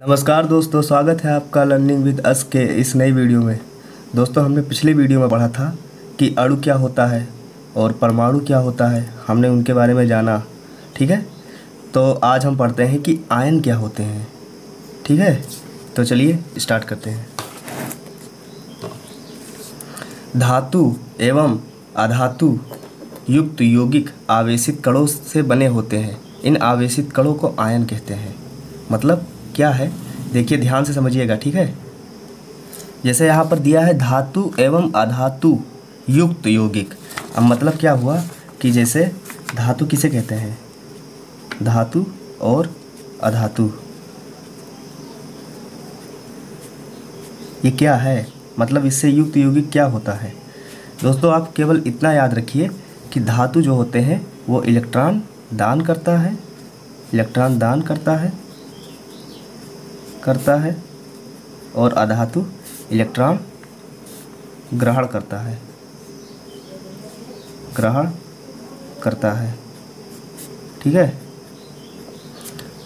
नमस्कार दोस्तों, स्वागत है आपका लर्निंग विद अस के इस नई वीडियो में। दोस्तों, हमने पिछले वीडियो में पढ़ा था कि अणु क्या होता है और परमाणु क्या होता है, हमने उनके बारे में जाना। ठीक है, तो आज हम पढ़ते हैं कि आयन क्या होते हैं। ठीक है, तो चलिए स्टार्ट करते हैं। धातु एवं अधातु युक्त यौगिक आवेशित कणों से बने होते हैं। इन आवेशित कणों को आयन कहते हैं। मतलब क्या है, देखिए ध्यान से समझिएगा। ठीक है, जैसे यहाँ पर दिया है धातु एवं अधातु युक्त यौगिक। अब मतलब क्या हुआ कि जैसे धातु किसे कहते हैं, धातु और अधातु, ये क्या है, मतलब इससे युक्त यौगिक क्या होता है। दोस्तों, आप केवल इतना याद रखिए कि धातु जो होते हैं वो इलेक्ट्रॉन दान करता है, इलेक्ट्रॉन दान करता है और अधातु इलेक्ट्रॉन ग्रहण करता है। ठीक है,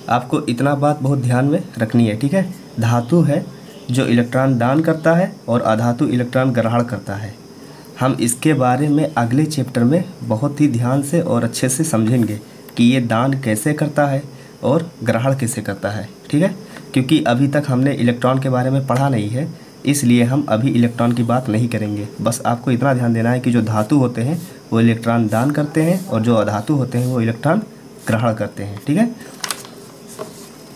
आपको इतना बात बहुत ध्यान में रखनी है। ठीक है, धातु है जो इलेक्ट्रॉन दान करता है और अधातु इलेक्ट्रॉन ग्रहण करता है। हम इसके बारे में अगले चैप्टर में बहुत ही ध्यान से और अच्छे से समझेंगे कि ये दान कैसे करता है और ग्रहण कैसे करता है। ठीक है, क्योंकि अभी तक हमने इलेक्ट्रॉन के बारे में पढ़ा नहीं है, इसलिए हम अभी इलेक्ट्रॉन की बात नहीं करेंगे। बस आपको इतना ध्यान देना है कि जो धातु होते हैं वो इलेक्ट्रॉन दान करते हैं और जो अधातु होते हैं वो इलेक्ट्रॉन ग्रहण करते हैं। ठीक है,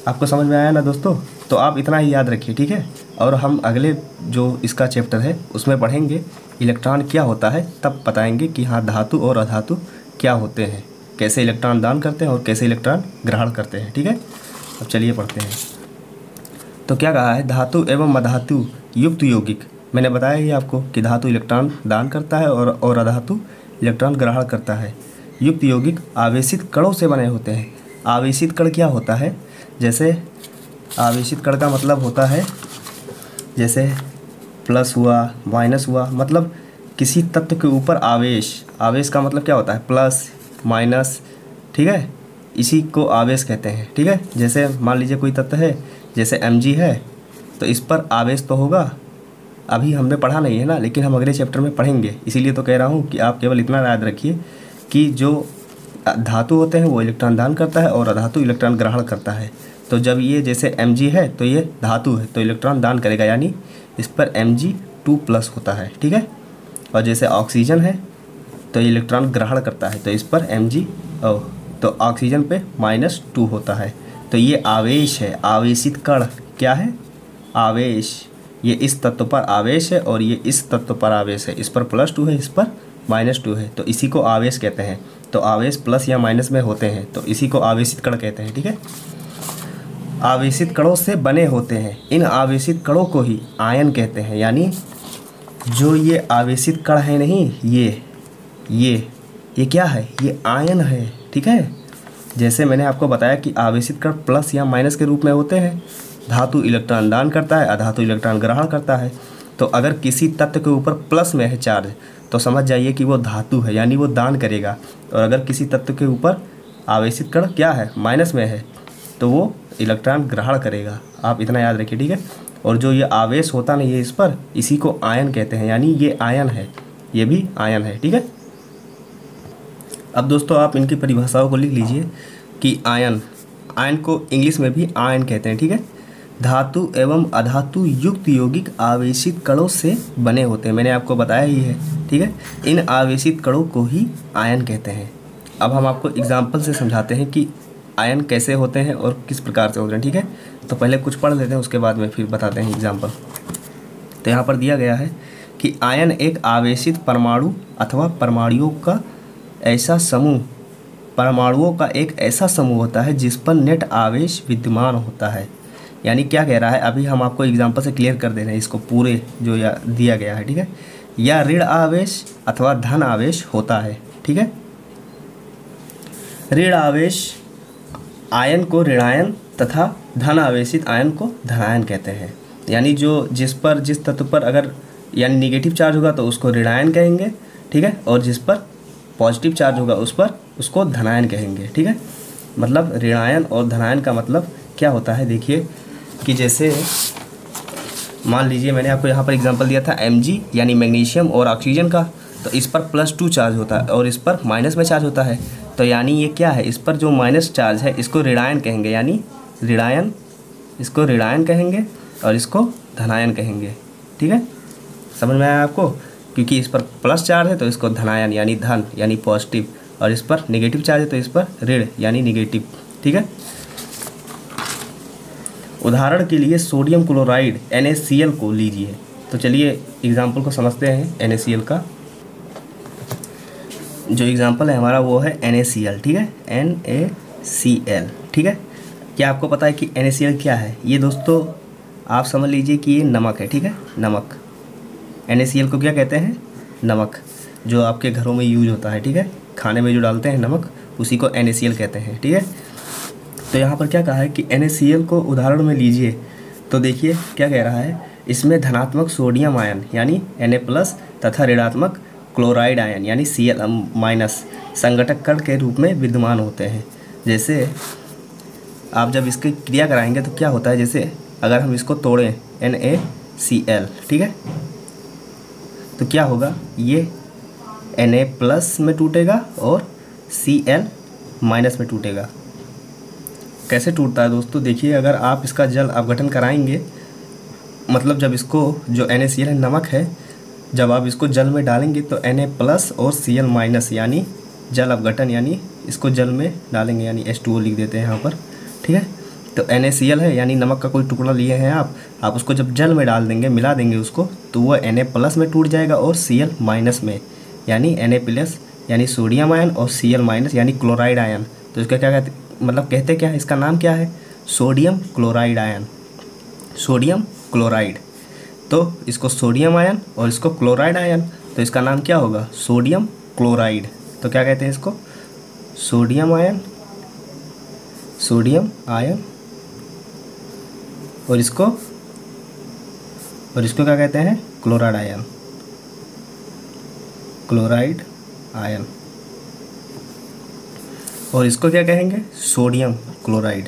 आपको समझ में आया ना दोस्तों? तो आप इतना ही याद रखिए। ठीक है, और हम अगले जो इसका चैप्टर है उसमें पढ़ेंगे इलेक्ट्रॉन क्या होता है, तब बताएंगे कि हाँ धातु और अधातु क्या होते हैं, कैसे इलेक्ट्रॉन दान करते हैं और कैसे इलेक्ट्रॉन ग्रहण करते हैं। ठीक है, अब चलिए पढ़ते हैं। तो क्या कहा है, धातु एवं अधातु युक्त यौगिक। मैंने बताया ही आपको कि धातु इलेक्ट्रॉन दान करता है और अधातु इलेक्ट्रॉन ग्रहण करता है। युक्त यौगिक आवेशित कणों से बने होते हैं। आवेशित कण क्या होता है, जैसे आवेशित कण का मतलब होता है जैसे प्लस हुआ, माइनस हुआ, मतलब किसी तत्व के ऊपर आवेश। आवेश का मतलब क्या होता है, प्लस माइनस। ठीक है, इसी को आवेश कहते हैं। ठीक है, जैसे मान लीजिए कोई तत्व है जैसे Mg है, तो इस पर आवेश तो होगा। अभी हमने पढ़ा नहीं है ना, लेकिन हम अगले चैप्टर में पढ़ेंगे, इसीलिए तो कह रहा हूँ कि आप केवल इतना याद रखिए कि जो धातु होते हैं वो इलेक्ट्रॉन दान करता है और अधातु इलेक्ट्रॉन ग्रहण करता है। तो जब ये जैसे Mg है तो ये धातु है तो इलेक्ट्रॉन दान करेगा, यानी इस पर Mg2+ होता है। ठीक है, और जैसे ऑक्सीजन है तो ये इलेक्ट्रॉन ग्रहण करता है तो इस पर Mg तो ऑक्सीजन पे -2 होता है। तो ये आवेश है, आवेशित कण क्या है, आवेश। ये इस तत्व पर आवेश है और ये इस तत्व पर आवेश है, इस पर +2 है, इस पर -2 है, तो इसी को आवेश कहते हैं। तो आवेश प्लस या माइनस में होते हैं तो इसी को आवेशित कण कहते हैं। ठीक है, आवेशित कणों से बने होते हैं। इन आवेशित कणों को ही आयन कहते हैं। यानी जो ये आवेशित कण है नहीं, ये क्या है, ये आयन है। ठीक है, जैसे मैंने आपको बताया कि आवेशित कण प्लस या माइनस के रूप में होते हैं। धातु इलेक्ट्रॉन दान करता है, अधातु इलेक्ट्रॉन ग्रहण करता है। तो अगर किसी तत्व के ऊपर प्लस में है चार्ज तो समझ जाइए कि वो धातु है, यानी वो दान करेगा। और अगर किसी तत्व के ऊपर आवेशित कण क्या है, माइनस में है, तो वो इलेक्ट्रॉन ग्रहण करेगा। आप इतना याद रखिए। ठीक है, और जो ये आवेश होता नहीं है इस पर, इसी को आयन कहते हैं, यानी ये आयन है, ये भी आयन है। ठीक है, अब दोस्तों आप इनकी परिभाषाओं को लिख लीजिए कि आयन को इंग्लिश में भी आयन कहते हैं। ठीक है, धातु एवं अधातु युक्त यौगिक आवेशित कणों से बने होते हैं, मैंने आपको बताया ही है। ठीक है, इन आवेशित कणों को ही आयन कहते हैं। अब हम आपको एग्जाम्पल से समझाते हैं कि आयन कैसे होते हैं और किस प्रकार से होते हैं। ठीक है, तो पहले कुछ पढ़ लेते हैं, उसके बाद में फिर बताते हैं एग्जाम्पल। तो यहाँ पर दिया गया है कि आयन एक आवेशित परमाणु अथवा परमाणुओं का एक ऐसा समूह होता है जिस पर नेट आवेश विद्यमान होता है। यानी क्या कह रहा है, अभी हम आपको एग्जाम्पल से क्लियर कर दे रहे हैं इसको पूरे जो दिया गया है। ठीक है, या ऋण आवेश अथवा धन आवेश होता है। ठीक है, ऋण आवेश आयन को ऋणायन तथा धन आवेशित आयन को धनायन कहते हैं। यानी जिस तत्व पर अगर यानी निगेटिव चार्ज होगा तो उसको ऋणायन कहेंगे। ठीक है, और जिस पर पॉजिटिव चार्ज होगा उसको धनायन कहेंगे। ठीक है, मतलब ऋणायन और धनायन का मतलब क्या होता है, देखिए कि जैसे मान लीजिए मैंने आपको यहाँ पर एग्जांपल दिया था Mg यानी मैग्नीशियम और ऑक्सीजन का, तो इस पर +2 चार्ज होता है और इस पर माइनस में चार्ज होता है। तो यानी ये क्या है, इस पर जो माइनस चार्ज है इसको ऋणायन कहेंगे, यानी ऋणायन, इसको ऋणायन कहेंगे और इसको धनायन कहेंगे। ठीक है, समझ में आया आपको? क्योंकि इस पर प्लस चार्ज है तो इसको धनायन यानी धन यानी पॉजिटिव, और इस पर नेगेटिव चार्ज है तो इस पर ऋण यानी नेगेटिव। ठीक है, उदाहरण के लिए सोडियम क्लोराइड NaCl को लीजिए। तो चलिए एग्जाम्पल को समझते हैं। NaCl का जो एग्जाम्पल है हमारा वो है NaCl। ठीक है, NaCl। ठीक है, क्या आपको पता है कि NaCl क्या है? ये दोस्तों आप समझ लीजिए कि ये नमक है। ठीक है, नमक। NaCl को क्या कहते हैं? नमक, जो आपके घरों में यूज होता है। ठीक है, खाने में जो डालते हैं नमक, उसी को NaCl कहते हैं। ठीक है, तो यहाँ पर क्या कहा है कि NaCl को उदाहरण में लीजिए। तो देखिए क्या कह रहा है, इसमें धनात्मक सोडियम आयन यानी Na+ तथा ऋणात्मक क्लोराइड आयन यानी Cl- संघटक कण के रूप में विद्यमान होते हैं। जैसे आप जब इसकी क्रिया कराएंगे तो क्या होता है, जैसे अगर हम इसको तोड़ें NaCl, ठीक है, तो क्या होगा, ये Na+ में टूटेगा और Cl- में टूटेगा। कैसे टूटता है दोस्तों? देखिए, अगर आप इसका जल अपघटन कराएंगे, मतलब जब इसको जो NaCl है नमक है, जब आप इसको जल में डालेंगे तो Na+ और Cl- यानी जल अपघटन यानी इसको जल में डालेंगे यानी H2O लिख देते हैं यहाँ पर। ठीक है, तो NaCl है यानी नमक का कोई टुकड़ा लिए हैं आप उसको जब जल में डाल देंगे, मिला देंगे उसको, तो वह Na+ में टूट जाएगा और Cl- में यानी Na+ यानी सोडियम आयन और Cl- यानी क्लोराइड आयन। तो इसका क्या कहते, मतलब कहते क्या है, इसका नाम क्या है? Sodium chloride ion, sodium chloride. तो इसको सोडियम आयन और इसको क्लोराइड आयन, तो इसका नाम क्या होगा? Sodium chloride. तो क्या कहते हैं इसको? सोडियम आयन, सोडियम आयन, और इसको क्या कहते हैं? Chloride ion, chloride ion. और इसको क्या कहेंगे? Sodium chloride,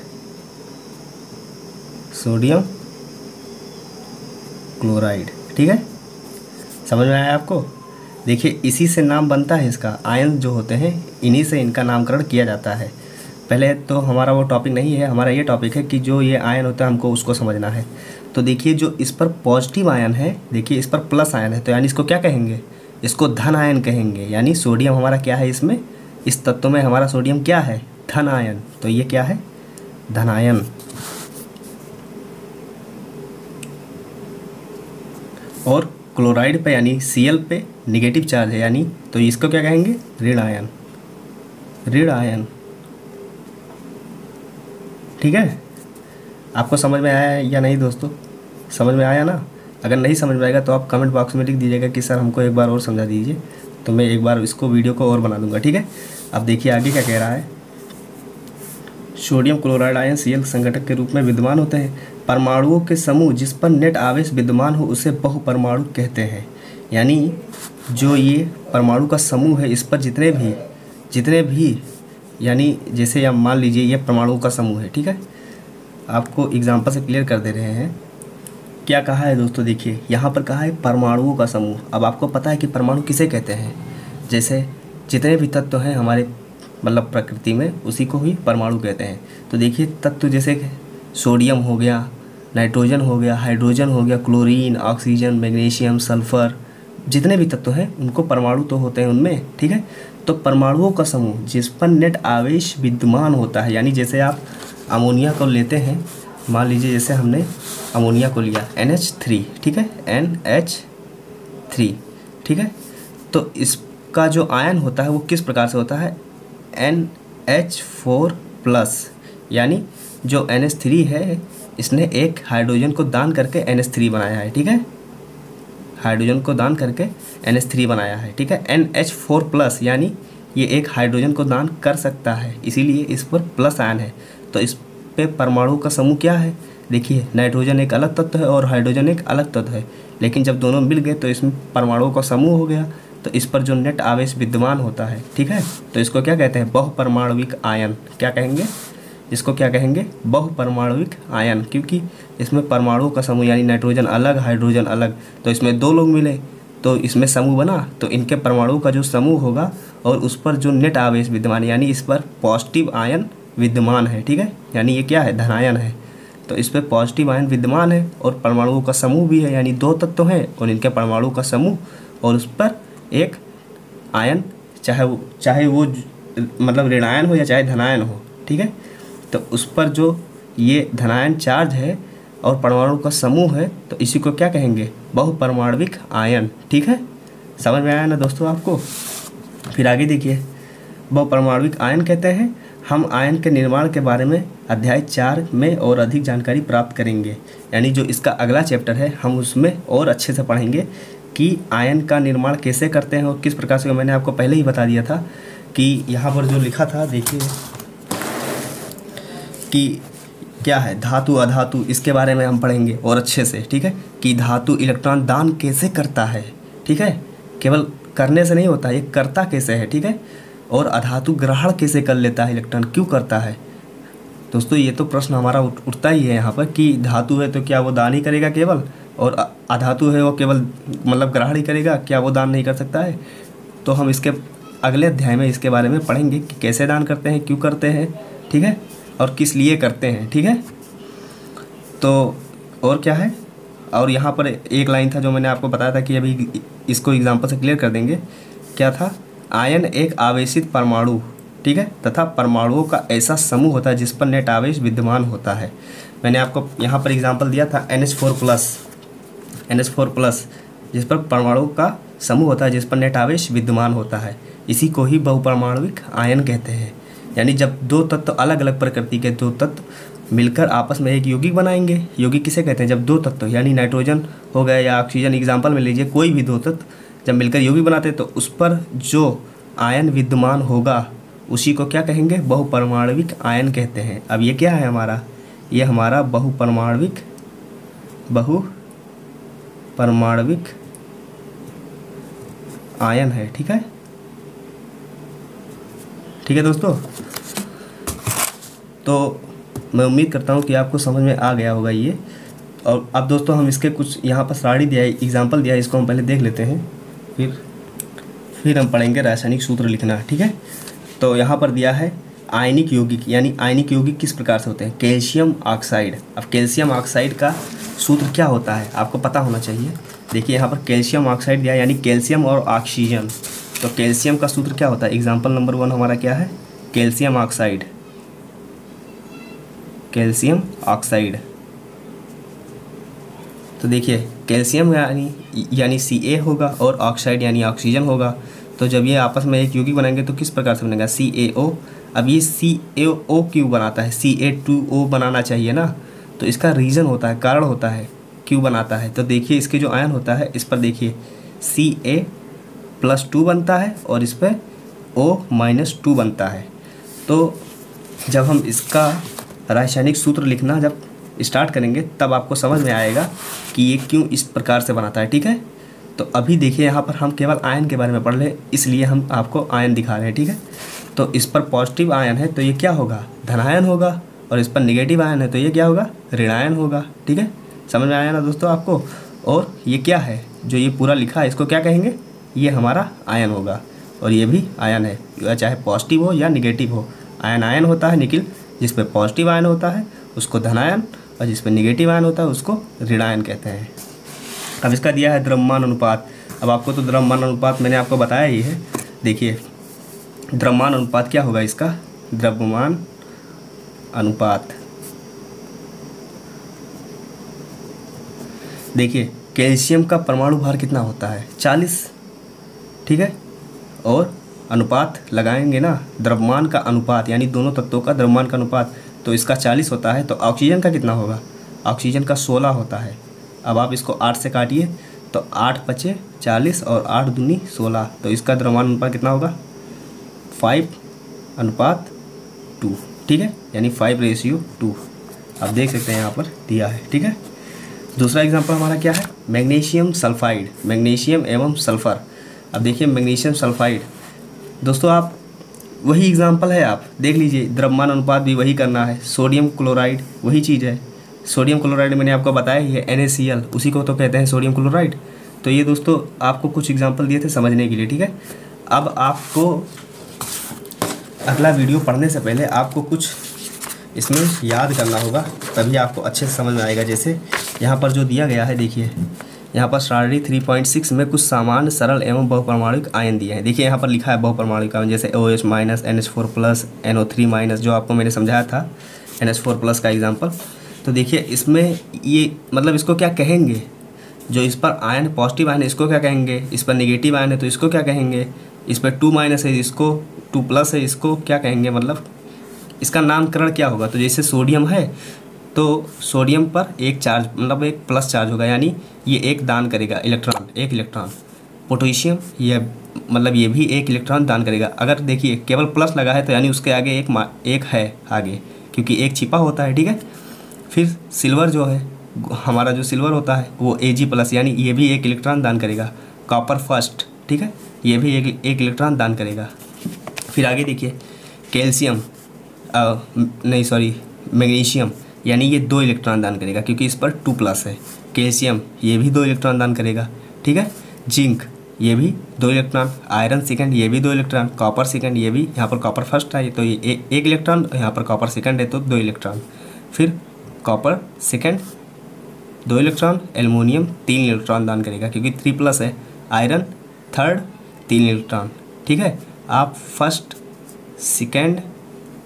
sodium chloride. ठीक है, समझ में आया आपको? देखिए, इसी से नाम बनता है इसका, आयन जो होते हैं इन्हीं से इनका नामकरण किया जाता है। पहले तो हमारा वो टॉपिक नहीं है, हमारा ये टॉपिक है कि जो ये आयन होता है हमको उसको समझना है। तो देखिए, जो इस पर पॉजिटिव आयन है, देखिए इस पर प्लस आयन है, तो यानी इसको क्या कहेंगे? इसको धन आयन कहेंगे। यानी सोडियम हमारा क्या है, इसमें इस तत्व में हमारा सोडियम क्या है? धन आयन। तो ये क्या है? धनायन। और क्लोराइड पे यानी Cl पे निगेटिव चार्ज है, यानी तो इसको क्या कहेंगे? ऋण आयन, ऋण आयन। ठीक है, आपको समझ में आया या नहीं दोस्तों? समझ में आया ना? अगर नहीं समझ में आएगा तो आप कमेंट बॉक्स में लिख दीजिएगा कि सर हमको एक बार और समझा दीजिए, तो मैं एक बार इसको वीडियो को और बना दूंगा। ठीक है, अब देखिए आगे क्या कह रहा है। सोडियम क्लोराइड आयन Cl संघटक के रूप में विद्यमान होते हैं। परमाणुओं के समूह जिस पर नेट आवेश विद्यमान हो उसे बहुपरमाणु कहते हैं। यानी जो ये परमाणु का समूह है, इस पर जितने भी यानी जैसे आप मान लीजिए ये परमाणु का समूह है। ठीक है, आपको एग्जांपल से क्लियर कर दे रहे हैं। क्या कहा है दोस्तों? देखिए यहाँ पर कहा है परमाणुओं का समूह। अब आपको पता है कि परमाणु किसे कहते हैं? जैसे जितने भी तत्व हैं हमारे मतलब प्रकृति में, उसी को ही परमाणु कहते हैं। तो देखिए तत्व जैसे सोडियम हो गया, नाइट्रोजन हो गया, हाइड्रोजन हो गया, क्लोरीन, ऑक्सीजन, मैग्नीशियम, सल्फर, जितने भी तत्व हैं उनको परमाणु तो होते हैं उनमें। ठीक है, तो परमाणुओं का समूह जिस पर नेट आवेश विद्यमान होता है, यानी जैसे आप अमोनिया को लेते हैं, मान लीजिए जैसे हमने अमोनिया को लिया NH3, ठीक है, NH3, ठीक है, तो इसका जो आयन होता है वो किस प्रकार से होता है? NH4+, यानी जो NH3 है इसने एक हाइड्रोजन को दान करके NH3 बनाया है। ठीक है, हाइड्रोजन को दान करके NH3 बनाया है। ठीक है, NH4+, यानी ये एक हाइड्रोजन को दान कर सकता है, इसीलिए इस पर प्लस आयन है। तो इस पे परमाणु का समूह क्या है? देखिए नाइट्रोजन एक अलग तत्व है और हाइड्रोजन एक अलग तत्व है, लेकिन जब दोनों मिल गए तो इसमें परमाणुओं का समूह हो गया। तो इस पर जो नेट आवेश विद्यमान होता है, ठीक है, तो इसको क्या कहते हैं? बहुपरमाणविक आयन। क्या कहेंगे? जिसको क्या कहेंगे, बहुपरमाणुविक आयन, क्योंकि इसमें परमाणुओं का समूह यानी नाइट्रोजन अलग हाइड्रोजन अलग, तो इसमें 2 लोग मिले तो इसमें समूह बना, तो इनके परमाणुओं का जो समूह होगा और उस पर जो नेट आवेश विद्यमान यानी इस पर पॉजिटिव आयन विद्यमान है, ठीक है, यानी ये क्या है, धनायन है, तो इस पर पॉजिटिव आयन विद्यमान है और परमाणुओं का समूह भी है, यानी 2 तत्व हैं और इनके परमाणुओं का समूह और उस पर एक आयन, चाहे वो मतलब ऋणायन हो या चाहे धनायन हो, ठीक है, तो उस पर जो ये धनायन चार्ज है और परमाणु का समूह है, तो इसी को क्या कहेंगे, बहुपरमाणुविक आयन, ठीक है, समझ में आया ना दोस्तों आपको। फिर आगे देखिए, बहुपरमाणुविक आयन कहते हैं, हम आयन के निर्माण के बारे में अध्याय 4 में और अधिक जानकारी प्राप्त करेंगे, यानी जो इसका अगला चैप्टर है हम उसमें और अच्छे से पढ़ेंगे कि आयन का निर्माण कैसे करते हैं और किस प्रकार से। मैंने आपको पहले ही बता दिया था कि यहाँ पर जो लिखा था देखिए कि क्या है, धातु अधातु, इसके बारे में हम पढ़ेंगे और अच्छे से, ठीक है, कि धातु इलेक्ट्रॉन दान कैसे करता है, ठीक है, केवल करने से नहीं होता, ये करता कैसे है, ठीक है, और अधातु ग्रहण कैसे कर लेता है, इलेक्ट्रॉन क्यों करता है। दोस्तों ये तो प्रश्न हमारा उठता ही है यहाँ पर कि धातु है तो क्या वो दान ही करेगा केवल, और अधातु है वो केवल मतलब ग्रहण ही करेगा, क्या वो दान नहीं कर सकता है। तो हम इसके अगले अध्याय में इसके बारे में पढ़ेंगे कि कैसे दान करते हैं, क्यों करते हैं, ठीक है, और किस लिए करते हैं, ठीक है। तो और क्या है, और यहाँ पर एक लाइन था जो मैंने आपको बताया था कि अभी इसको एग्जाम्पल से क्लियर कर देंगे। क्या था, आयन एक आवेशित परमाणु, ठीक है, तथा परमाणुओं का ऐसा समूह होता है जिस पर नेट आवेश विद्यमान होता है। मैंने आपको यहाँ पर एग्जाम्पल दिया था NH4+, जिस पर परमाणुओं का समूह होता है जिस पर नेट आवेश विद्यमान होता है, इसी को ही बहुपरमाणुविक आयन कहते हैं। यानी जब 2 तत्व अलग अलग प्रकृति के 2 तत्व मिलकर आपस में एक यौगिक बनाएंगे, यौगिक किसे कहते हैं, जब 2 तत्व यानी नाइट्रोजन हो गया या ऑक्सीजन, एग्जाम्पल में लीजिए, कोई भी 2 तत्व जब मिलकर यौगिक बनाते हैं तो उस पर जो आयन विद्यमान होगा उसी को क्या कहेंगे, बहुपरमाणुविक आयन कहते हैं। अब ये क्या है हमारा, ये हमारा बहुपरमाणुविक आयन है, ठीक है, ठीक है दोस्तों। तो मैं उम्मीद करता हूँ कि आपको समझ में आ गया होगा ये। और अब दोस्तों हम इसके कुछ यहाँ पर साड़ी दिया है, एग्जाम्पल दिया है, इसको हम पहले देख लेते हैं, फिर हम पढ़ेंगे रासायनिक सूत्र लिखना, ठीक है। तो यहाँ पर दिया है आयनिक यौगिक, यानी आयनिक यौगिक किस प्रकार से होते हैं, कैल्शियम ऑक्साइड। अब कैल्शियम ऑक्साइड का सूत्र क्या होता है आपको पता होना चाहिए। देखिए यहाँ पर कैल्शियम ऑक्साइड दिया, यानी कैल्शियम और ऑक्सीजन। तो कैल्शियम का सूत्र क्या होता है, एग्जाम्पल नंबर 1 हमारा क्या है, कैल्शियम ऑक्साइड, कैल्शियम ऑक्साइड। तो देखिए कैल्शियम यानी Ca होगा और ऑक्साइड यानी ऑक्सीजन होगा। तो जब ये आपस में एक यौगिक बनाएंगे तो किस प्रकार से बनेगा, CaO। अब ये CaO क्यों बनाता है, Ca2O बनाना चाहिए ना, तो इसका रीज़न होता है, कारण होता है क्यों बनाता है। तो देखिए इसके जो आयन होता है इस पर देखिए Ca+2 बनता है और इस पर O-2 बनता है। तो जब हम इसका रासायनिक सूत्र लिखना जब स्टार्ट करेंगे तब आपको समझ में आएगा कि ये क्यों इस प्रकार से बनाता है, ठीक है। तो अभी देखिए यहाँ पर हम केवल आयन के बारे में पढ़ रहे, इसलिए हम आपको आयन दिखा रहे हैं, ठीक है। तो इस पर पॉजिटिव आयन है तो ये क्या होगा, धनायन होगा, और इस पर निगेटिव आयन है तो ये क्या होगा, ऋणायन होगा, ठीक है। समझ में आया ना दोस्तों आपको। और ये क्या है जो ये पूरा लिखा है इसको क्या कहेंगे, ये हमारा आयन होगा, और ये भी आयन है, चाहे पॉजिटिव हो या निगेटिव हो। आयन होता है निखिल, जिस पर पॉजिटिव आयन होता है उसको धनायन, और जिस पर निगेटिव आयन होता है उसको ऋणायन कहते हैं। अब इसका दिया है द्रव्यमान अनुपात। अब आपको तो द्रव्यमान अनुपात मैंने आपको बताया ही है। देखिए द्रव्यमान अनुपात क्या होगा इसका, द्रव्यमान अनुपात, देखिए कैल्शियम का परमाणु भार कितना होता है, 40, ठीक है, और अनुपात लगाएंगे ना, द्रव्यमान का अनुपात यानी दोनों तत्वों का द्रव्यमान का अनुपात, तो इसका 40 होता है। तो ऑक्सीजन का कितना होगा, ऑक्सीजन का 16 होता है। अब आप इसको 8 से काटिए तो 8 × 40 और 8 दूनी 16, तो इसका द्रव्यमान अनुपात कितना होगा, 5:2, ठीक है, यानी 5:2। आप देख सकते हैं यहाँ पर दिया है, ठीक है। दूसरा एग्जांपल हमारा क्या है, मैग्नीशियम सल्फाइड, मैग्नीशियम एवं सल्फ़र। अब देखिए मैग्नीशियम सल्फाइड, दोस्तों आप वही एग्जांपल है, आप देख लीजिए, द्रव्यमान अनुपात भी वही करना है। सोडियम क्लोराइड वही चीज़ है। सोडियम क्लोराइड मैंने आपको बताया ही है, NaCl, उसी को तो कहते हैं सोडियम क्लोराइड। तो ये दोस्तों आपको कुछ एग्जांपल दिए थे समझने के लिए, ठीक है। अब आपको अगला वीडियो पढ़ने से पहले आपको कुछ इसमें याद करना होगा, तभी आपको अच्छे से समझ में आएगा। जैसे यहाँ पर जो दिया गया है, देखिए यहाँ पर श्रेणी 3.6 में कुछ सामान्य सरल एवं बहुपरमाणुक आयन दिए हैं। देखिए यहाँ पर लिखा है बहुपरमाणुक आयन, जैसे OH minus, NH4+, NO3 minus, जो आपको मैंने समझाया था NH4+ का एग्जाम्पल। तो देखिए इसमें ये मतलब इसको क्या कहेंगे, जो इस पर आयन पॉजिटिव आयन है इसको क्या कहेंगे, इस पर नेगेटिव आयन है तो इसको क्या कहेंगे, इस पर 2- है इसको, 2+ है इसको क्या कहेंगे, मतलब इसका नामकरण क्या होगा। तो जैसे सोडियम है तो सोडियम पर एक चार्ज, मतलब एक प्लस चार्ज होगा, यानी ये एक दान करेगा इलेक्ट्रॉन, एक इलेक्ट्रॉन। पोटेशियम ये मतलब ये भी एक इलेक्ट्रॉन दान करेगा। अगर देखिए केवल प्लस लगा है तो यानी उसके आगे एक है आगे, क्योंकि एक छिपा होता है, ठीक है। फिर सिल्वर जो है, हमारा जो सिल्वर होता है वो Ag+, यानी ये भी एक इलेक्ट्रॉन दान करेगा। कॉपर फर्स्ट, ठीक है, ये भी एक इलेक्ट्रॉन दान करेगा। फिर आगे देखिए कैल्शियम, नहीं सॉरी मैग्नीशियम, यानी ये 2 इलेक्ट्रॉन दान करेगा क्योंकि इस पर 2+ है। कैल्शियम ये भी 2 इलेक्ट्रॉन दान करेगा, ठीक है। जिंक ये भी 2 इलेक्ट्रॉन, आयरन सेकंड ये भी 2 इलेक्ट्रॉन, कॉपर सेकंड ये भी, यहाँ पर कॉपर फर्स्ट है तो ये 1 इलेक्ट्रॉन, यहाँ पर कॉपर सेकंड है तो 2 इलेक्ट्रॉन। फिर copper second 2 electron, aluminium 3 electron दान करेगा क्योंकि 3+ है। आयरन थर्ड 3 इलेक्ट्रॉन, ठीक है। आप फर्स्ट सेकंड,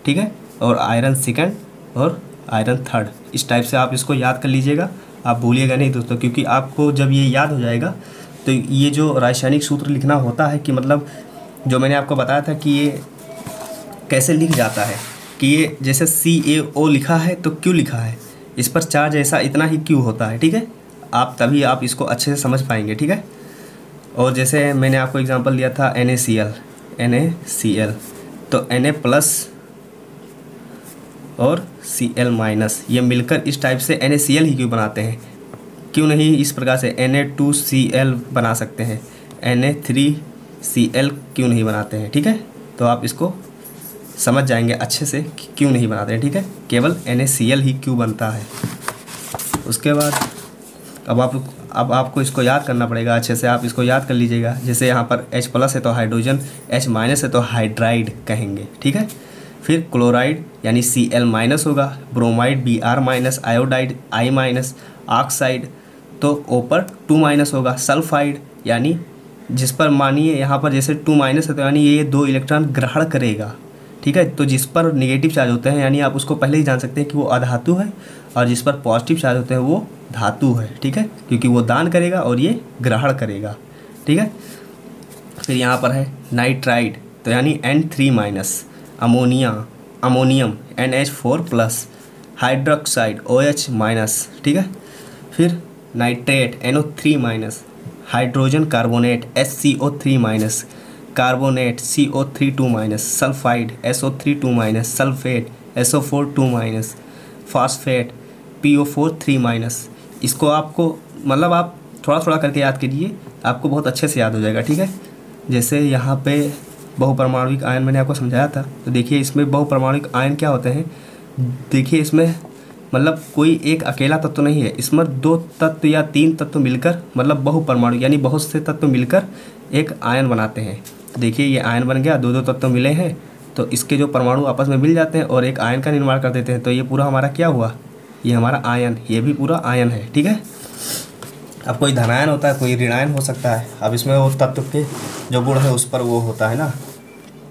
ठीक है, और आयरन सेकंड और आयरन थर्ड, इस टाइप से आप इसको याद कर लीजिएगा। आप भूलिएगा नहीं दोस्तों, क्योंकि आपको जब ये याद हो जाएगा तो ये जो रासायनिक सूत्र लिखना होता है कि मतलब जो मैंने आपको बताया था कि ये कैसे लिख जाता है, कि ये जैसे CaO लिखा है तो क्यों लिखा है, इस पर चार्ज ऐसा इतना ही क्यों होता है, ठीक है। आप तभी आप इसको अच्छे से समझ पाएंगे, ठीक है। और जैसे मैंने आपको एग्जांपल दिया था NaCl, तो Na+ और Cl- ये मिलकर इस टाइप से NaCl ही क्यों बनाते हैं, क्यों नहीं इस प्रकार से Na2Cl बना सकते हैं, Na3Cl क्यों नहीं बनाते हैं, ठीक है। तो आप इसको समझ जाएंगे अच्छे से कि क्यों नहीं बनाते हैं, ठीक है, केवल NaCl ही क्यों बनता है। उसके बाद अब आपको इसको याद करना पड़ेगा अच्छे से, आप इसको याद कर लीजिएगा। जैसे यहाँ पर H+ है तो हाइड्रोजन, H- है तो हाइड्राइड कहेंगे, ठीक है। फिर क्लोराइड यानी Cl- होगा, bromide Br-, iodide I-, oxide तो O पर 2- होगा, सल्फाइड यानी जिस पर मानिए यहाँ पर जैसे 2- है तो यानी ये 2 इलेक्ट्रॉन ग्रहण करेगा, ठीक है। तो जिस पर नेगेटिव चार्ज होते हैं यानी आप उसको पहले ही जान सकते हैं कि वो अधातु है, और जिस पर पॉजिटिव चार्ज होते हैं वो धातु है, ठीक है, क्योंकि वो दान करेगा और ये ग्रहण करेगा, ठीक है। फिर यहाँ पर है नाइट्राइड तो यानी N3-, ammonium NH4+, hydroxide OH-, ठीक है। फिर nitrate NO3-, hydrogen carbonate HCO3-, carbonate CO3 sulphide SO3 sulphate SO4 phosphate PO4 इसको आपको मतलब आप थोड़ा थोड़ा करके याद कीजिए, आपको बहुत अच्छे से याद हो जाएगा, ठीक है। जैसे यहाँ पे बहुपरमाणुक आयन मैंने आपको समझाया था, तो देखिए इसमें बहुपरमाणुक आयन क्या होते हैं, देखिए इसमें मतलब कोई एक अकेला तत्व नहीं है, इसमें 2 तत्व या 3 तत्व मिलकर मतलब बहुपरमाणु यानी बहुत से तत्व मिलकर एक आयन बनाते हैं। देखिए ये आयन बन गया, 2 तत्व मिले हैं तो इसके जो परमाणु आपस में मिल जाते हैं और एक आयन का निर्माण कर देते हैं, तो ये पूरा हमारा क्या हुआ, ये हमारा आयन, ये भी पूरा आयन है, ठीक है। अब कोई धनायन होता है, कोई ऋणायन हो सकता है, अब इसमें वो तत्व के जो गुण है उस पर वो होता है ना।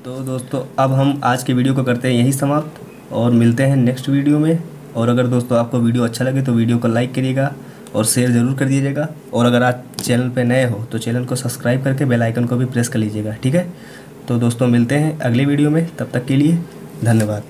तो दोस्तों अब हम आज के वीडियो को करते हैं यही समाप्त और मिलते हैं नेक्स्ट वीडियो में। और अगर दोस्तों आपको वीडियो अच्छा लगे तो वीडियो को लाइक करिएगा और शेयर ज़रूर कर दीजिएगा, और अगर आज चैनल पे नए हो तो चैनल को सब्सक्राइब करके बेल आइकन को भी प्रेस कर लीजिएगा, ठीक है। तो दोस्तों मिलते हैं अगले वीडियो में, तब तक के लिए धन्यवाद।